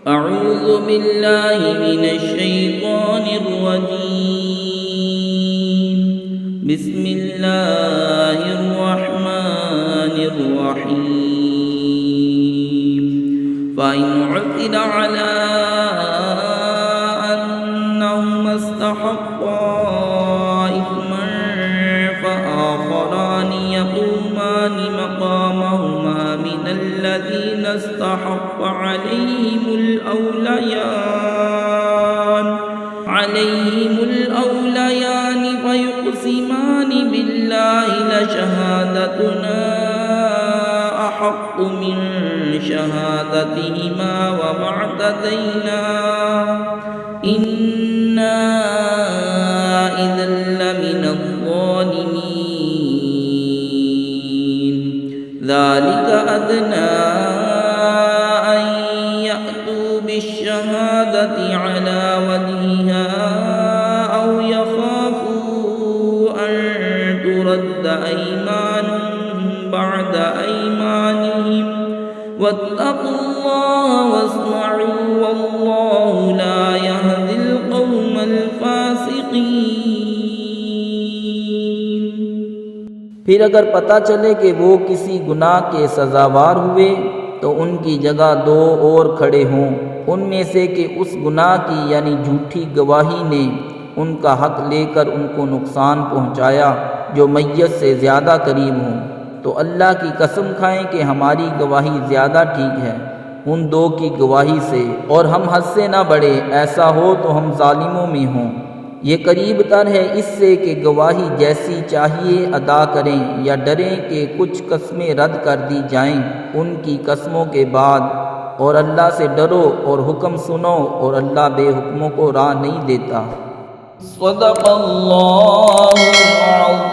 أعوذ بالله من الشيطان الرجيم. بسم الله الرحمن الرحيم. فإن عثر على أنهما استحقا إثما فآخران يقومان مقامهما من الذين استحق عليهم الأوليان فيقسمان بالله لشهادتنا أحق من شهادتهما وما اعتدينا إنا إذا لمن الظالمين. ذلك أدنى أن يأتوا بالشهادة على وجهها أو يخافوا أن ترد أيمان بعد أيمانهم واتقوا الله واسمعوا والله لا يهدي القوم الفاسقين. फिर अगर पता चले कि वो किसी गुनाह के सजावार हुए तो उनकी जगह दो और खड़े हों उनमें से कि उस गुनाह की यानी झूठी गवाही ने उनका हक लेकर उनको नुकसान पहुंचाया जो मैयत से ज़्यादा करीब हों, तो अल्लाह की कसम खाएं कि हमारी गवाही ज़्यादा ठीक है उन दो की गवाही से, और हम हद से न बढ़े, ऐसा हो तो हम जालिमों में हों। ये करीब तर है इससे कि गवाही जैसी चाहिए अदा करें या डरें कि कुछ कस्में रद्द कर दी जाएं उनकी कस्मों के बाद, और अल्लाह से डरो और हुक्म सुनो, और अल्लाह बेहुक्मों को राह नहीं देता। सदक़ल्लाहुल अज़ीम।